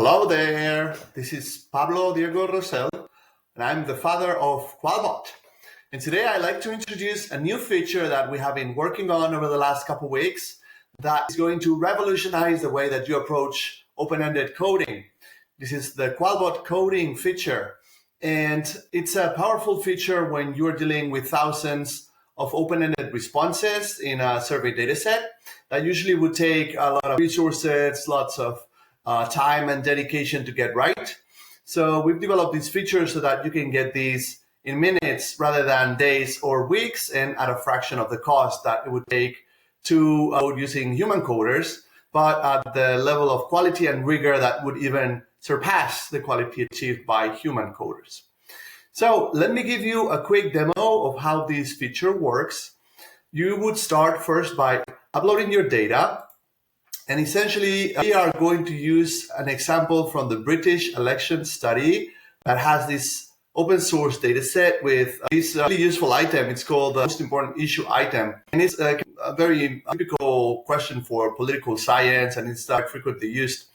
Hello there, this is Pablo Diego Rosell, and I'm the father of QualBot. And today I'd like to introduce a new feature that we have been working on over the last couple of weeks that is going to revolutionize the way that you approach open-ended coding. This is the QualBot Coding feature, and it's a powerful feature when you're dealing with thousands of open-ended responses in a survey dataset that usually would take a lot of resources, lots of time and dedication to get right. So we've developed these features so that you can get these in minutes rather than days or weeks, and at a fraction of the cost that it would take to code using human coders, but at the level of quality and rigor that would even surpass the quality achieved by human coders. So let me give you a quick demo of how this feature works. You would start first by uploading your data. And essentially, we are going to use an example from the British election study that has this open source data set with this really useful item. It's called the most important issue item. And it's a very typical question for political science, and it's frequently used.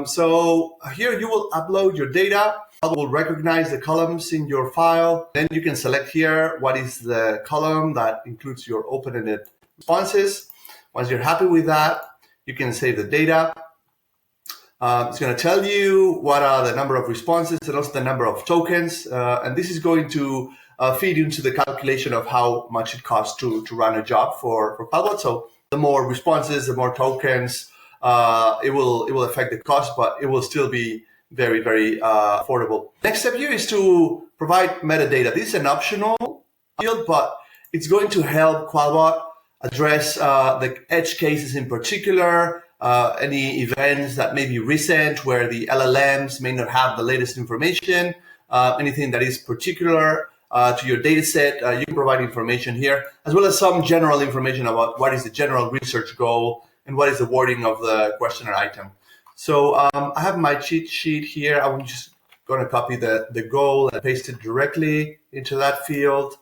So here you will upload your data. It will recognize the columns in your file. Then you can select here what is the column that includes your open-ended responses. Once you're happy with that, you can save the data. It's going to tell you what are the number of responses and also the number of tokens. And this is going to feed into the calculation of how much it costs to run a job for QualBot. So the more responses, the more tokens, it will affect the cost, but it will still be very, very affordable. Next step here is to provide metadata. This is an optional field, but it's going to help QualBot address the edge cases in particular, any events that may be recent where the LLMs may not have the latest information, anything that is particular to your data set. You can provide information here, as well as some general information about what is the general research goal and what is the wording of the questionnaire item. So I have my cheat sheet here. I'm just going to copy the goal and paste it directly into that field.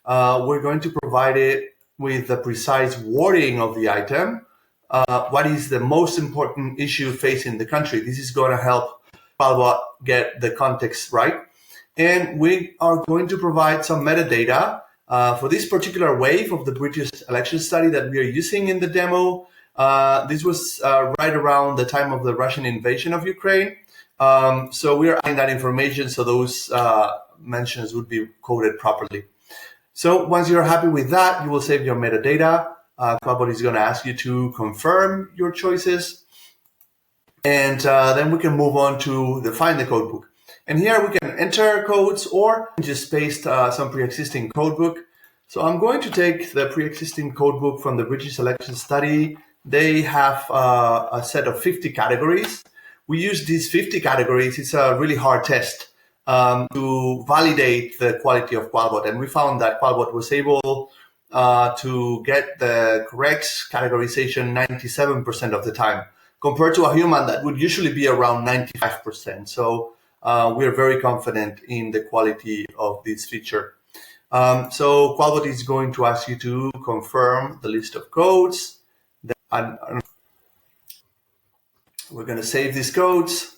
We're going to provide it with the precise wording of the item. What is the most important issue facing the country? This is going to help QualBot get the context right. And we are going to provide some metadata for this particular wave of the British election study that we are using in the demo. This was right around the time of the Russian invasion of Ukraine. So we are adding that information so those mentions would be coded properly. So once you're happy with that, you will save your metadata. QualBot is going to ask you to confirm your choices. And then we can move on to define the codebook. And here we can enter codes or just paste some pre-existing codebook. So I'm going to take the pre-existing codebook from the British election study. They have a set of 50 categories. We use these 50 categories. It's a really hard test to validate the quality of QualBot. And we found that QualBot was able to get the correct categorization 97% of the time, compared to a human that would usually be around 95%. So we're very confident in the quality of this feature. So QualBot is going to ask you to confirm the list of codes. We're going to save these codes,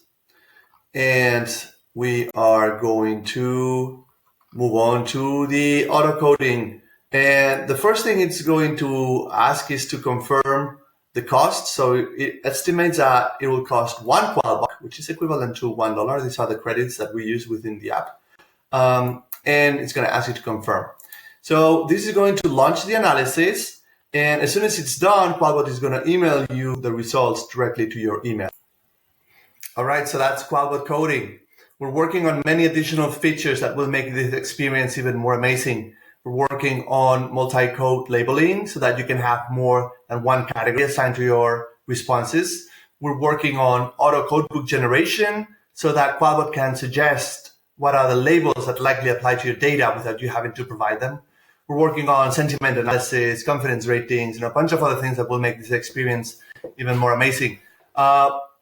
and we are going to move on to the auto coding. And the first thing it's going to ask is to confirm the cost. So it estimates that it will cost one QualBot, which is equivalent to $1. These are the credits that we use within the app. And it's going to ask you to confirm. So this is going to launch the analysis. And as soon as it's done, QualBot is going to email you the results directly to your email. All right, so that's QualBot Coding. We're working on many additional features that will make this experience even more amazing. We're working on multi-code labeling so that you can have more than one category assigned to your responses. We're working on auto codebook generation so that QualBot can suggest what are the labels that likely apply to your data without you having to provide them. We're working on sentiment analysis, confidence ratings, and a bunch of other things that will make this experience even more amazing.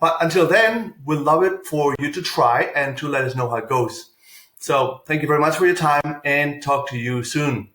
But until then, we'd love it for you to try and to let us know how it goes. So thank you very much for your time, and talk to you soon.